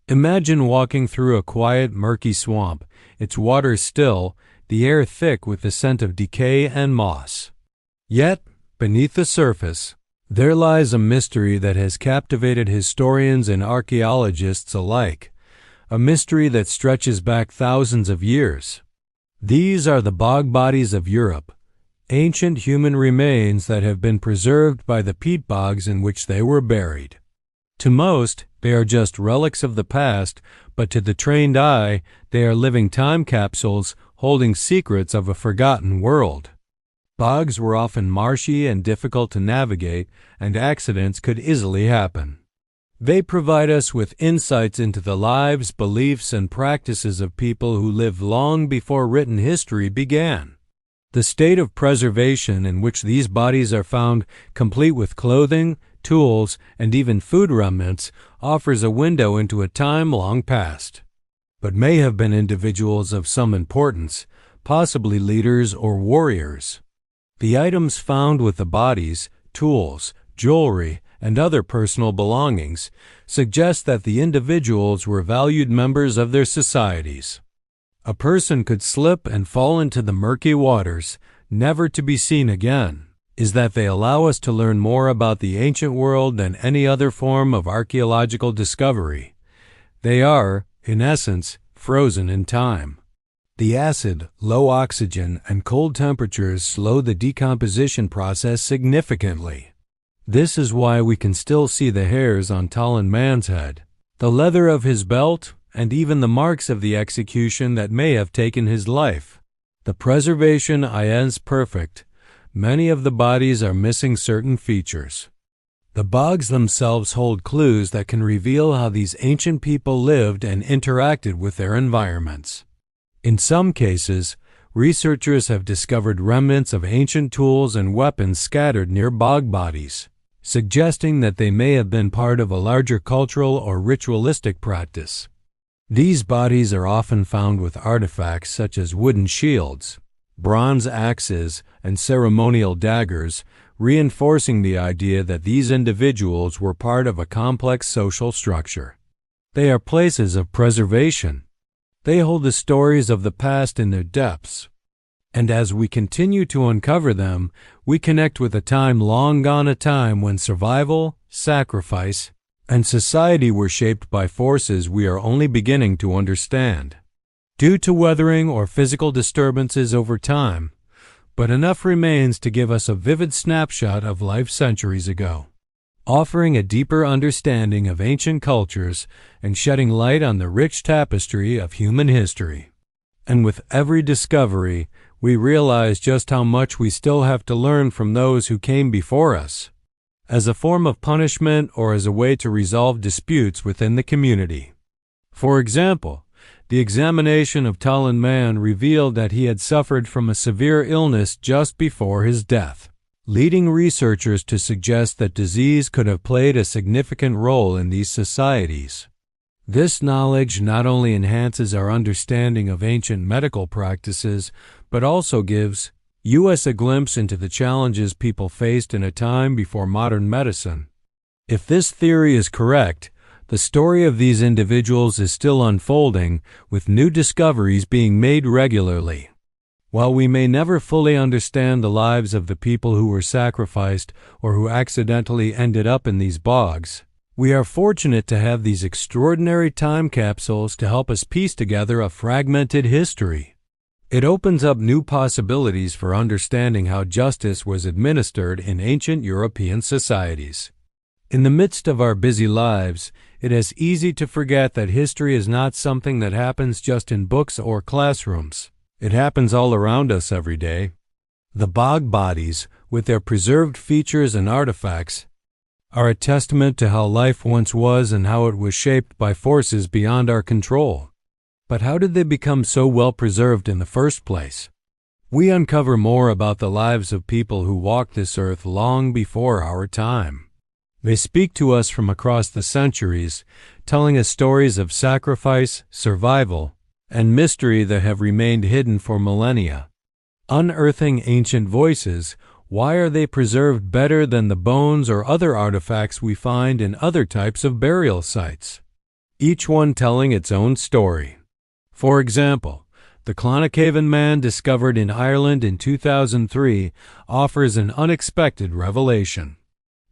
Imagine walking through a quiet, murky swamp, its water still, the air thick with the scent of decay and moss. Yet, beneath the surface, there lies a mystery that has captivated historians and archaeologists alike, a mystery that stretches back thousands of years. These are the bog bodies of Europe, ancient human remains that have been preserved by the peat bogs in which they were buried. To most, they are just relics of the past, but to the trained eye, they are living time capsules holding secrets of a forgotten world. Bogs were often marshy and difficult to navigate, and accidents could easily happen. They provide us with insights into the lives, beliefs, and practices of people who lived long before written history began. The state of preservation in which these bodies are found, complete with clothing, tools, and even food remnants, offers a window into a time long past, but may have been individuals of some importance, possibly leaders or warriors. The items found with the bodies, tools, jewelry, and other personal belongings suggest that the individuals were valued members of their societies. A person could slip and fall into the murky waters, never to be seen again. Is that they allow us to learn more about the ancient world than any other form of archaeological discovery. They are, in essence, frozen in time. The acid, low oxygen, and cold temperatures slow the decomposition process significantly. This is why we can still see the hairs on Tollund man's head, the leather of his belt, and even the marks of the execution that may have taken his life. The preservation is perfect. Many of the bodies are missing certain features. The bogs themselves hold clues that can reveal how these ancient people lived and interacted with their environments. In some cases, researchers have discovered remnants of ancient tools and weapons scattered near bog bodies, suggesting that they may have been part of a larger cultural or ritualistic practice. These bodies are often found with artifacts such as wooden shields, bronze axes, and ceremonial daggers, reinforcing the idea that these individuals were part of a complex social structure. They are places of preservation. They hold the stories of the past in their depths. And as we continue to uncover them, we connect with a time long gone, a time when survival, sacrifice, and society were shaped by forces we are only beginning to understand, due to weathering or physical disturbances over time, but enough remains to give us a vivid snapshot of life centuries ago, offering a deeper understanding of ancient cultures and shedding light on the rich tapestry of human history. And with every discovery, we realize just how much we still have to learn from those who came before us, as a form of punishment or as a way to resolve disputes within the community. For example, the examination of Tollund man revealed that he had suffered from a severe illness just before his death, leading researchers to suggest that disease could have played a significant role in these societies. This knowledge not only enhances our understanding of ancient medical practices, but also gives us a glimpse into the challenges people faced in a time before modern medicine. If this theory is correct, the story of these individuals is still unfolding, with new discoveries being made regularly. While we may never fully understand the lives of the people who were sacrificed or who accidentally ended up in these bogs, we are fortunate to have these extraordinary time capsules to help us piece together a fragmented history. It opens up new possibilities for understanding how justice was administered in ancient European societies. In the midst of our busy lives, it is easy to forget that history is not something that happens just in books or classrooms. It happens all around us every day. The bog bodies, with their preserved features and artifacts, are a testament to how life once was and how it was shaped by forces beyond our control. But how did they become so well preserved in the first place? We uncover more about the lives of people who walked this earth long before our time. They speak to us from across the centuries, telling us stories of sacrifice, survival, and mystery that have remained hidden for millennia. Unearthing ancient voices, why are they preserved better than the bones or other artifacts we find in other types of burial sites? each one telling its own story. For example, the Clonachaven man discovered in Ireland in 2003 offers an unexpected revelation.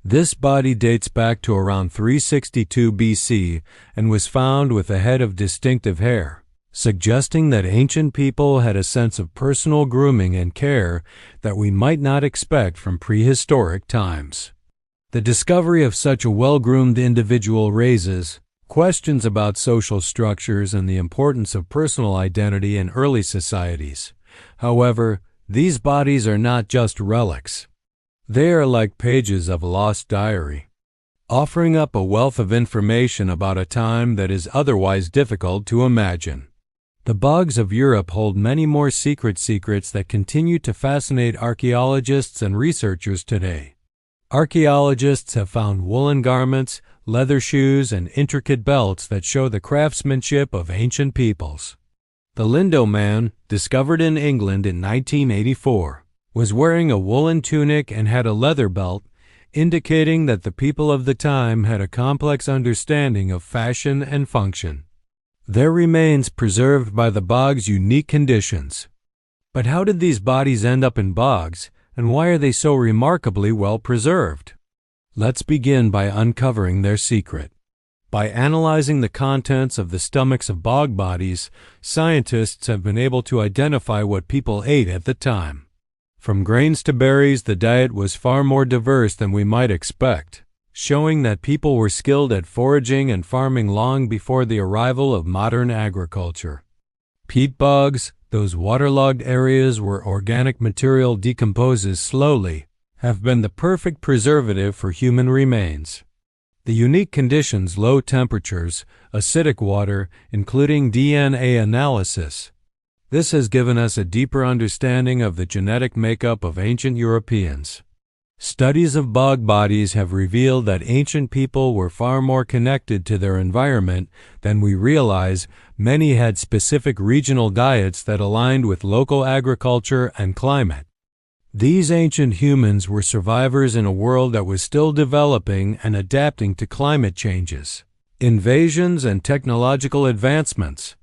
This body dates back to around 362 BC and was found with a head of distinctive hair, suggesting that ancient people had a sense of personal grooming and care that we might not expect from prehistoric times. The discovery of such a well-groomed individual raises questions about social structures and the importance of personal identity in early societies. However, these bodies are not just relics. They are like pages of a lost diary, offering up a wealth of information about a time that is otherwise difficult to imagine. The bogs of Europe hold many more secrets that continue to fascinate archaeologists and researchers today. Archaeologists have found woolen garments, leather shoes, and intricate belts that show the craftsmanship of ancient peoples. The Lindow man, discovered in England in 1984, was wearing a woolen tunic and had a leather belt, indicating that the people of the time had a complex understanding of fashion and function. Their remains preserved by the bog's unique conditions. But how did these bodies end up in bogs, and why are they so remarkably well preserved? Let's begin by uncovering their secret. By analyzing the contents of the stomachs of bog bodies, scientists have been able to identify what people ate at the time. From grains to berries, the diet was far more diverse than we might expect, showing that people were skilled at foraging and farming long before the arrival of modern agriculture. Peat bogs, those waterlogged areas where organic material decomposes slowly, have been the perfect preservative for human remains. The unique conditions, low temperatures, acidic water, including DNA analysis. This has given us a deeper understanding of the genetic makeup of ancient Europeans. Studies of bog bodies have revealed that ancient people were far more connected to their environment than we realize. Many had specific regional diets that aligned with local agriculture and climate. These ancient humans were survivors in a world that was still developing and adapting to climate changes, invasions, and technological advancements.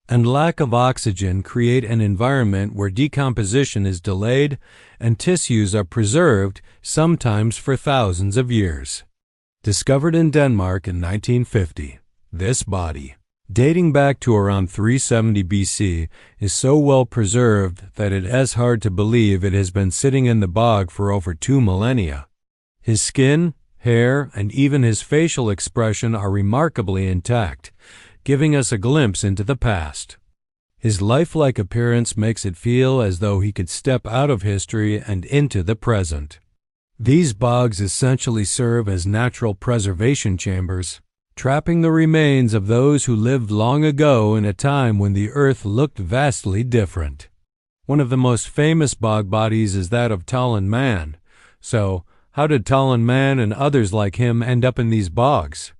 And lack of oxygen create an environment where decomposition is delayed and tissues are preserved, sometimes for thousands of years. Discovered in Denmark in 1950, this body, dating back to around 370 BC, is so well preserved that it is hard to believe it has been sitting in the bog for over 2 millennia. His skin, hair, and even his facial expression are remarkably intact, giving us a glimpse into the past. His lifelike appearance makes it feel as though he could step out of history and into the present. These bogs essentially serve as natural preservation chambers, trapping the remains of those who lived long ago in a time when the earth looked vastly different. One of the most famous bog bodies is that of Tollund man. So, how did Tollund man and others like him end up in these bogs?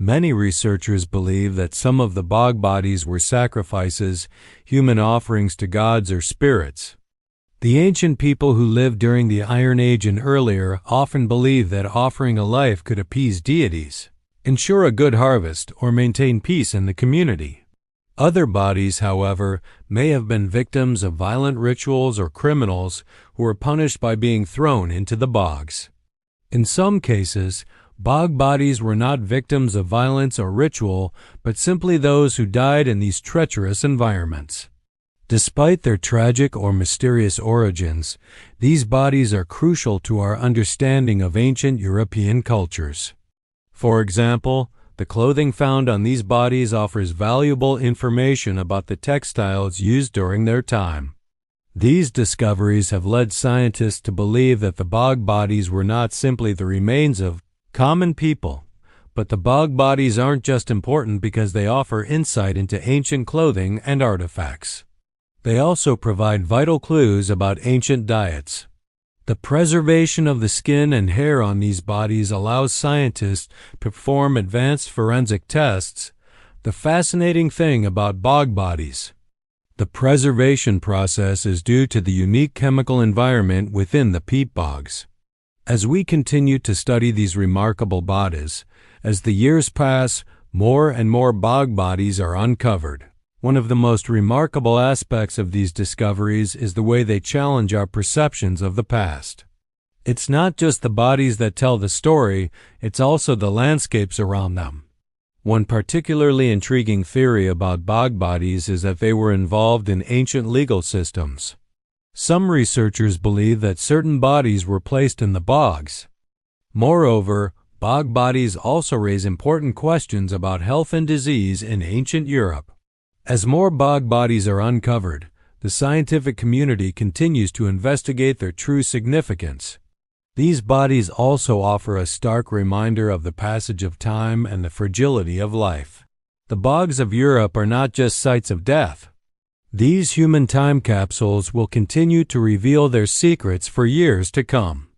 Many researchers believe that some of the bog bodies were sacrifices, human offerings to gods or spirits. The ancient people who lived during the Iron Age and earlier often believed that offering a life could appease deities, ensure a good harvest, or maintain peace in the community. Other bodies, however, may have been victims of violent rituals or criminals who were punished by being thrown into the bogs. In some cases, bog bodies were not victims of violence or ritual, but simply those who died in these treacherous environments. Despite their tragic or mysterious origins, these bodies are crucial to our understanding of ancient European cultures. For example, the clothing found on these bodies offers valuable information about the textiles used during their time. These discoveries have led scientists to believe that the bog bodies were not simply the remains of common people, but the bog bodies aren't just important because they offer insight into ancient clothing and artifacts. They also provide vital clues about ancient diets. The preservation of the skin and hair on these bodies allows scientists to perform advanced forensic tests. The fascinating thing about bog bodies: the preservation process is due to the unique chemical environment within the peat bogs. As we continue to study these remarkable bodies, as the years pass, More and more bog bodies are uncovered. One of the most remarkable aspects of these discoveries is the way they challenge our perceptions of the past. It's not just the bodies that tell the story, it's also the landscapes around them. One particularly intriguing theory about bog bodies is that they were involved in ancient legal systems. Some researchers believe that certain bodies were placed in the bogs. Moreover, bog bodies also raise important questions about health and disease in ancient Europe. As more bog bodies are uncovered, the scientific community continues to investigate their true significance. These bodies also offer a stark reminder of the passage of time and the fragility of life. The bogs of Europe are not just sites of death. These human time capsules will continue to reveal their secrets for years to come.